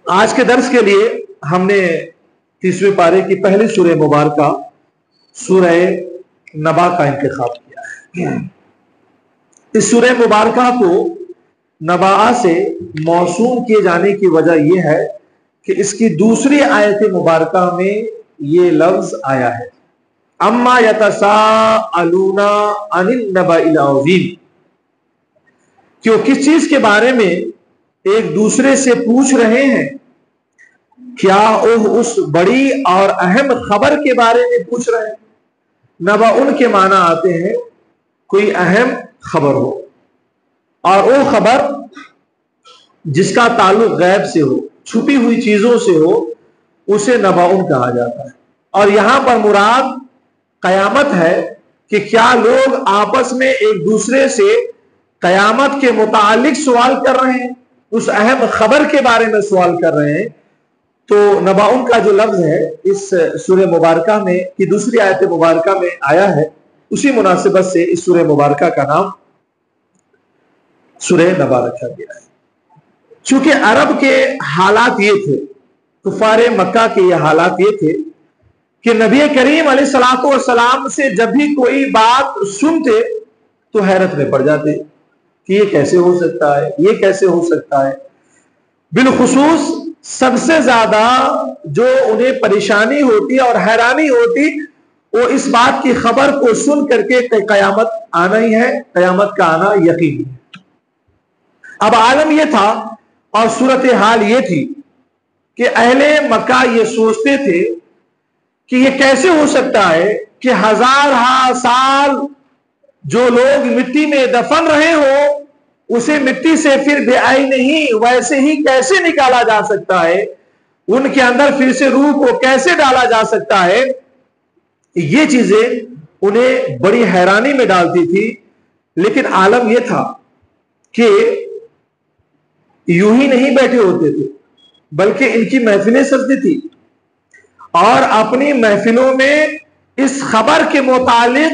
آج کے درس کے لیے ہم نے 30ویں پارے کی پہلی سورہ مبارکہ سورہ نبا کا انتخاب کیا ہے۔ اس سورہ مبارکہ کو نبا سے موسوم کیے جانے کی وجہ یہ ہے کہ اس کی دوسری آیت مبارکہ میں یہ لفظ آیا ہے، اما یتساءلون عن النبأ العظیم، کہ وہ کس چیز کے بارے میں ایک دوسرے سے پوچھ رہے ہیں، کیا وہ اس بڑی اور اہم خبر کے بارے میں پوچھ رہے ہیں۔ نبا ان کے معنی آتے ہیں کوئی اہم خبر ہو، اور وہ خبر جس کا تعلق غیب سے ہو، چھپی ہوئی چیزوں سے ہو، اسے نباؤن کہا جاتا ہے۔ اور یہاں پر مراد قیامت ہے کہ کیا لوگ آپس میں ایک دوسرے سے قیامت کے متعلق سوال کر رہے ہیں، اس اہم خبر کے بارے میں سوال کر رہے ہیں۔ تو نباؤن کا جو لفظ ہے اس سورہ مبارکہ میں کی دوسری آیت مبارکہ میں آیا ہے، اسی مناسبت سے اس سورہ مبارکہ کا نام سورہ نبا رکھا گیا ہے۔ چونکہ عرب کے حالات یہ تھے، کفار مکہ کے یہ حالات یہ تھے کہ نبی کریم علیہ الصلوۃ والسلام سے جب بھی کوئی بات سنتے تو حیرت میں پڑ جاتے کہ یہ کیسے ہو سکتا ہے، یہ کیسے ہو سکتا ہے۔ بالخصوص سب سے زیادہ جو انہیں پریشانی ہوتی اور حیرانی ہوتی، وہ اس بات کی خبر کو سن کر کے قیامت آنا ہی ہے، قیامت کا آنا یقینی ہے۔ اب عالم یہ تھا اور صورتحال یہ تھی کہ اہل مکہ یہ سوچتے تھے کہ یہ کیسے ہو سکتا ہے کہ ہزارہ سال جو لوگ مٹی میں دفن رہے ہو، اسے مٹی سے پھر بے آئی نہیں ویسے ہی کیسے نکالا جا سکتا ہے، ان کے اندر پھر سے روح کو کیسے ڈالا جا سکتا ہے۔ یہ چیزیں انہیں بڑی حیرانی میں ڈالتی تھی۔ لیکن عالم یہ تھا کہ یوں ہی نہیں بیٹھے ہوتے تھے، بلکہ ان کی محفلیں سجتی تھی، اور اپنی محفلوں میں اس خبر کے متعلق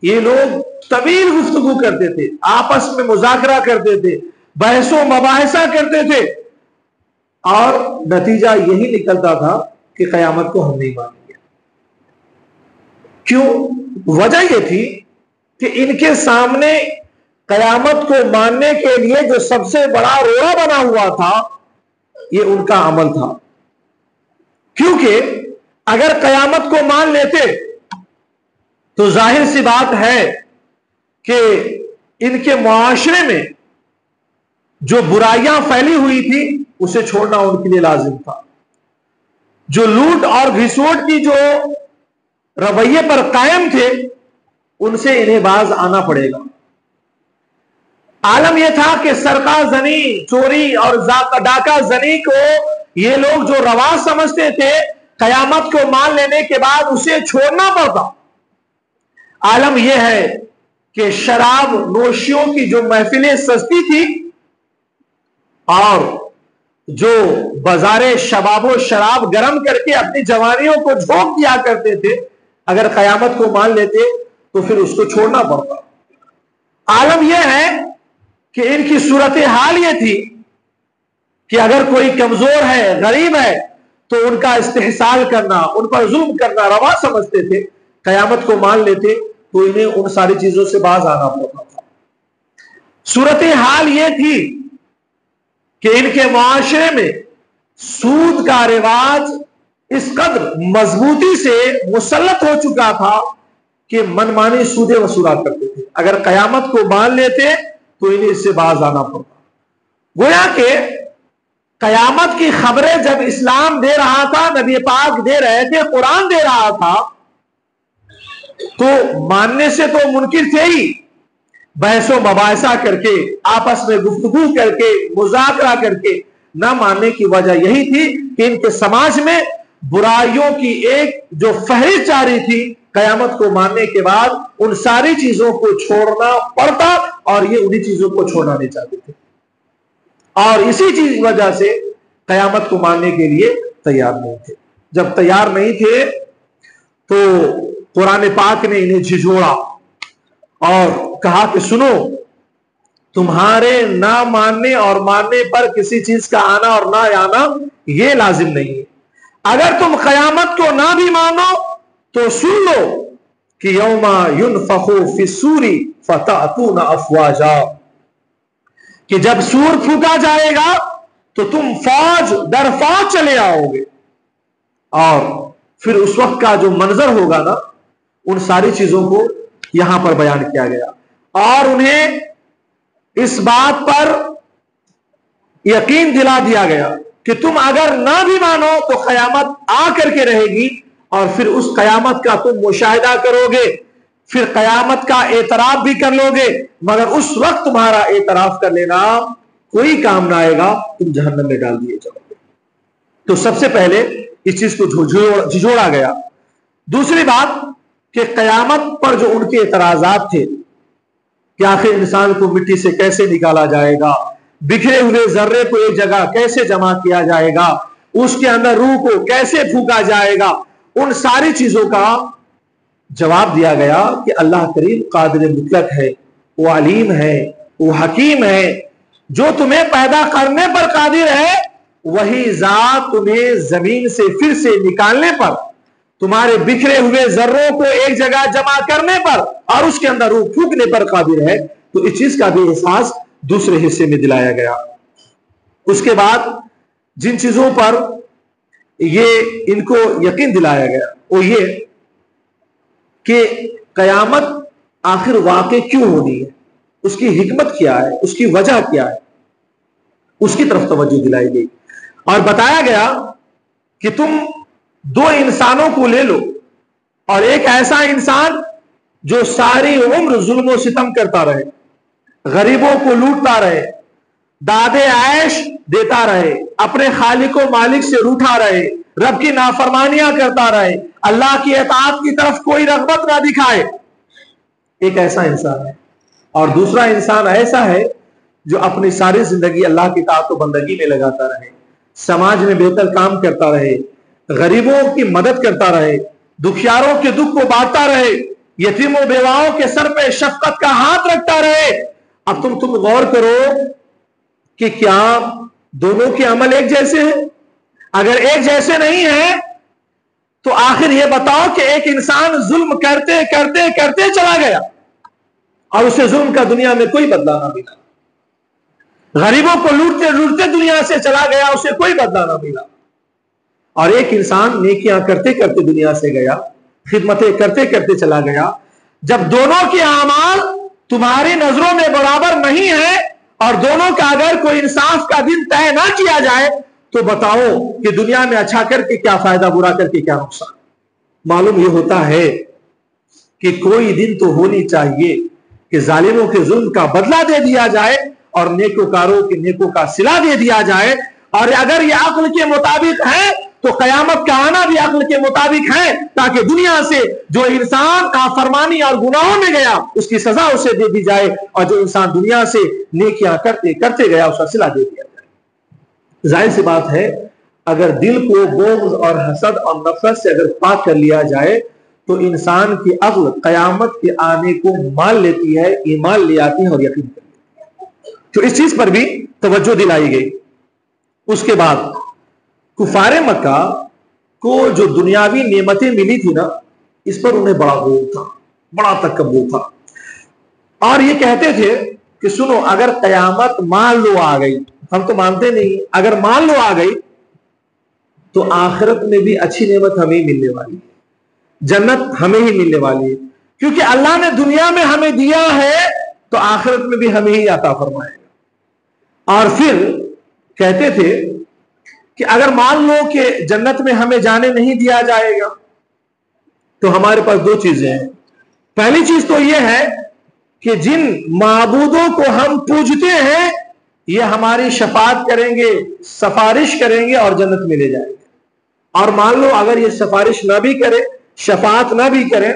یہ لوگ طویل گفتگو کرتے تھے، آپس میں مذاکرہ کرتے تھے، بحث و مباحثہ کرتے تھے، اور نتیجہ یہی نکلتا تھا کہ قیامت کو ہم نہیں مانیں گے۔ کیوں؟ وجہ یہ تھی کہ ان کے سامنے قیامت کو ماننے کے لیے جو سب سے بڑا روڑا بنا ہوا تھا، یہ ان کا عمل تھا۔ کیونکہ اگر قیامت کو مان لیتے تو ظاہر سی بات ہے کہ ان کے معاشرے میں جو برائیاں پھیلی ہوئی تھی اسے چھوڑنا ان کے لیے لازم تھا۔ جو لوٹ اور گھسوٹ کی جو رویے پر قائم تھے، ان سے انہیں باز آنا پڑے گا۔ عالم یہ تھا کہ سرقہ زنی، چوری اور ڈاکہ زنی کو یہ لوگ جو روا سمجھتے تھے، قیامت کو مان لینے کے بعد اسے چھوڑنا پڑتا۔ عالم یہ ہے کہ شراب نوشیوں کی جو محفلیں سستی تھی اور جو بازار شباب و شراب گرم کر کے اپنی جوانیوں کو جھونک دیا کرتے تھے، اگر قیامت کو مان لیتے تو پھر اس کو چھوڑنا پڑتا۔ عالم یہ ہے کہ ان کی صورتحال یہ تھی کہ اگر کوئی کمزور ہے، غریب ہے، تو ان کا استحصال کرنا، ان پر ظلم کرنا روا سمجھتے تھے۔ قیامت کو مان لیتے تو انہیں ان ساری چیزوں سے باز آنا پڑتا تھا۔ صورتحال یہ تھی کہ ان کے معاشرے میں سود کا رواج اس قدر مضبوطی سے مسلط ہو چکا تھا کہ منمانی سودیں وصولا کرتے تھے۔ اگر قیامت کو مان لیتے تو انہیں اس سے باز آنا پڑتا۔ گویا کہ قیامت کی خبریں جب اسلام دے رہا تھا، نبی پاک دے رہے تھے، قرآن دے رہا تھا، تو ماننے سے تو منکر تھے ہی، بحث و مباحثہ کر کے، آپس میں گفتگو کر کے، مذاکرہ کر کے نہ ماننے کی وجہ یہی تھی کہ ان کے سماج میں برائیوں کی ایک جو فہرست جاری تھی، قیامت کو ماننے کے بعد ان ساری چیزوں کو چھوڑنا پڑتا، اور یہ انہی چیزوں کو چھوڑنا نہیں چاہتے تھے، اور اسی چیز وجہ سے قیامت کو ماننے کے لیے تیار نہیں تھے۔ جب تیار نہیں تھے تو قرآن پاک نے انہیں جھجھوڑا اور کہا کہ سنو، تمہارے نہ ماننے اور ماننے پر کسی چیز کا آنا اور نہ آنا یہ لازم نہیں ہے. اگر تم قیامت کو نہ بھی مانو تو سن لو کہ یوم ينفخ فی الصور فتأتون افواجا، کہ جب سور پھونکا جائے گا تو تم فوج در فوج چلے آؤ گے. اور پھر اس وقت کا جو منظر ہوگا نا، ان ساری چیزوں کو یہاں پر بیان کیا گیا، اور انہیں اس بات پر یقین دلا دیا گیا کہ تم اگر نہ بھی مانو تو قیامت آ کر کے رہے گی، اور پھر اس قیامت کا تم مشاہدہ کرو گے، پھر قیامت کا اعتراف بھی کر لو گے، مگر اس وقت تمہارا اعتراف کر لینا کوئی کام نہ آئے گا، تم جہنم میں ڈال دیے جاؤ گے. تو سب سے پہلے اس چیز کو جھجوڑا گیا. دوسری بات کہ قیامت پر جو ان کے اعتراضات تھے کہ آخر انسان کو مٹی سے کیسے نکالا جائے گا، بکھرے ہوئے ذرے کو ایک جگہ کیسے جمع کیا جائے گا، اس کے اندر روح کو کیسے پھونکا جائے گا، ان ساری چیزوں کا جواب دیا گیا کہ اللہ کریم قادر مطلق ہے، وہ علیم ہے، وہ حکیم ہے. جو تمہیں پیدا کرنے پر قادر ہے وہی ذات تمہیں زمین سے پھر سے نکالنے پر، تمہارے بکھرے ہوئے ذروں کو ایک جگہ جمع کرنے پر اور اس کے اندر روح پھونکنے پر قادر ہے. تو اس چیز کا بھی احساس دوسرے حصے میں دلایا گیا. اس کے بعد جن چیزوں پر یہ ان کو یقین دلایا گیا وہ یہ کہ قیامت آخر واقع کیوں ہونی ہے، اس کی حکمت کیا ہے، اس کی وجہ کیا ہے، اس کی طرف توجہ دلائی گئی. اور بتایا گیا کہ تم دو انسانوں کو لے لو، اور ایک ایسا انسان جو ساری عمر ظلم و ستم کرتا رہے، غریبوں کو لوٹتا رہے، دادے عیش دیتا رہے، اپنے خالق و مالک سے روٹھا رہے، رب کی نافرمانیاں کرتا رہے، اللہ کی اطاعت کی طرف کوئی رغبت نہ دکھائے. ایک ایسا انسان ہے. اور دوسرا انسان ایسا ہے جو اپنی ساری زندگی اللہ کی اطاعت و بندگی میں لگاتا رہے، سماج میں بہتر کام کرتا رہے، غریبوں کی مدد کرتا رہے، دکھیاروں کے دکھ کو بانٹتا رہے، یتیم و بیواؤں کے سر پہ شفقت کا ہاتھ رکھتا رہے. اب تم غور کرو کہ کیا دونوں کے عمل ایک جیسے ہیں؟ اگر ایک جیسے نہیں ہیں تو آخر یہ بتاؤ کہ ایک انسان ظلم کرتے کرتے کرتے چلا گیا اور اسے ظلم کا دنیا میں کوئی بدلہ نہ ملا، غریبوں کو لوٹتے لوٹتے دنیا سے چلا گیا، اسے کوئی بدلہ نہ ملا. اور ایک انسان نیکیاں کرتے کرتے دنیا سے گیا، خدمتیں کرتے کرتے چلا گیا. جب دونوں کے اعمال تمہاری نظروں میں برابر نہیں ہے اور دونوں کا اگر کوئی انصاف کا دن طے نہ کیا جائے تو بتاؤ کہ دنیا میں اچھا کر کے کیا فائدہ، برا کر کے کیا نقصان. معلوم یہ ہوتا ہے کہ کوئی دن تو ہونی چاہیے کہ ظالموں کے ظلم کا بدلہ دے دیا جائے اور نیکوکاروں کے نیکوں کا صلہ دے دیا جائے. اور اگر یہ عقل کے مطابق ہے تو قیامت کا آنا بھی عقل کے مطابق ہے، تاکہ دنیا سے جو انسان نافرمانی اور گناہوں میں گیا اس کی سزا اسے دے دی جائے، اور جو انسان دنیا سے نیکیاں کرتے کرتے گیا اس کا صلہ دے دیا جائے. ظاہر سی بات ہے اگر دل کو بغض اور حسد اور نفرت سے اگر پاک کر لیا جائے تو انسان کی عقل قیامت کے آنے کو مان لیتی ہے، ایمان لے آتی ہے اور یقین کر لیتی ہے. تو اس چیز پر بھی توجہ دلائی گئی. اس کے بعد کفار مکہ کو جو دنیاوی نعمتیں ملی تھی نا، اس پر انہیں بڑا غرور تھا، بڑا تکبر تھا، اور یہ کہتے تھے کہ سنو اگر قیامت مان لو آ گئی، ہم تو مانتے نہیں، اگر مان لو آ گئی تو آخرت میں بھی اچھی نعمت ہمیں ہی ملنے والی ہے، جنت ہمیں ہی ملنے والی ہے، کیونکہ اللہ نے دنیا میں ہمیں دیا ہے تو آخرت میں بھی ہمیں ہی عطا فرمائے گا. اور پھر کہتے تھے کہ اگر مان لو کہ جنت میں ہمیں جانے نہیں دیا جائے گا تو ہمارے پاس دو چیزیں ہیں. پہلی چیز تو یہ ہے کہ جن معبودوں کو ہم پوجتے ہیں یہ ہماری شفاعت کریں گے، سفارش کریں گے اور جنت میں لے جائیں گے. اور مان لو اگر یہ سفارش نہ بھی کرے، شفاعت نہ بھی کرے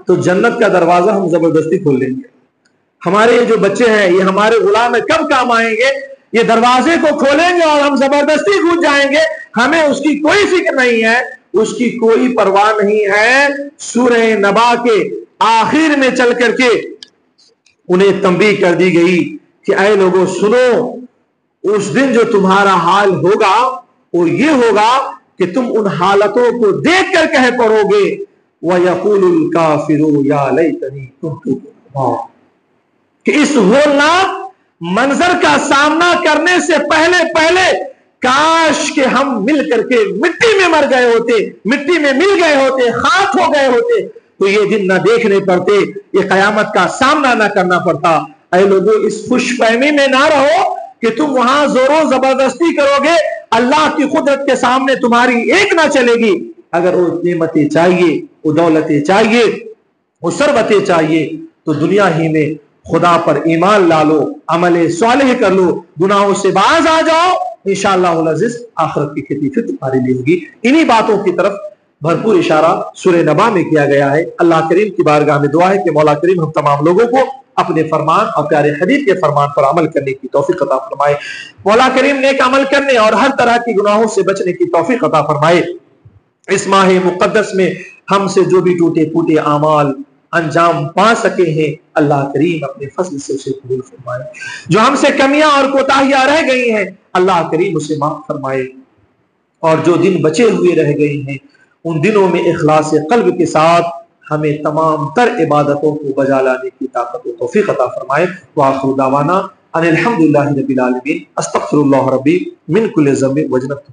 تو جنت کا دروازہ ہم زبردستی کھول لیں گے. ہمارے یہ جو بچے ہیں یہ ہمارے غلام کب کام آئیں گے، یہ دروازے کو کھولیں گے اور ہم زبردستی گھس جائیں گے. ہمیں اس کی کوئی فکر نہیں ہے، اس کی کوئی پرواہ نہیں ہے. سورہ نبا کے آخر میں چل کر کے انہیں تنبیہ کر دی گئی کہ اے لوگوں سنو، اس دن جو تمہارا حال ہوگا وہ یہ ہوگا کہ تم ان حالتوں کو دیکھ کر کہہ پڑو گے وَيَقُولُ الْكَافِرُ يَا لَيْتَنِي كُنْتُ تُرَابًا، کہ اس ہولناک منظر کا سامنا کرنے سے پہلے کاش کہ ہم مل کر کے مٹی میں مر گئے ہوتے، مٹی میں مل گئے ہوتے، خاک ہو گئے ہوتے، تو یہ دن نہ دیکھنے پڑتے، یہ قیامت کا سامنا نہ کرنا پڑتا۔ اے لوگوں اس خوش فہمی میں نہ رہو کہ تم وہاں زور و زبردستی کرو گے، اللہ کی قدرت کے سامنے تمہاری ایک نہ چلے گی۔ اگر وہ نعمتیں چاہیے، وہ دولتیں چاہیے، وہ ثروتیں چاہیے، تو دنیا ہی میں خدا پر ایمان لا لو، عمل صالح کر لو، گناہوں سے باز آ جاؤ، انشاءاللہ العزیز آخرت کی کھیتی پھر تمہارے لیے ہوگی۔ انہی باتوں کی طرف بھرپور اشارہ سورہ نبا میں کیا گیا ہے۔ اللہ کریم کی بارگاہ میں دعا ہے کہ مولا کریم ہم تمام لوگوں کو اپنے فرمان اور پیارے حبیب کے فرمان پر عمل کرنے کی توفیق عطا فرمائے۔ مولا کریم نیک عمل کرنے اور ہر طرح کی گناہوں سے بچنے کی توفیق عطا فرمائے۔ اس ماہ مقدس میں ہم سے جو بھی ٹوٹے پھوٹے اعمال انجام پا سکے ہیں، اللہ کریم اپنے فضل سے اسے قبول فرمائے۔ جو ہم سے کمیاں اور کوتاہیاں رہ گئی ہیں، اللہ کریم اسے معاف فرمائے، اور جو دن بچے ہوئے رہ گئے ہیں ان دنوں میں اخلاص قلب کے ساتھ ہمیں تمام تر عبادتوں کو بجا لانے کی طاقت و توفیق عطا فرمائے۔ وآخر دعوانا ان الحمدللہ رب العالمین، استغفر اللہ ربی من کل ذنب وجنبت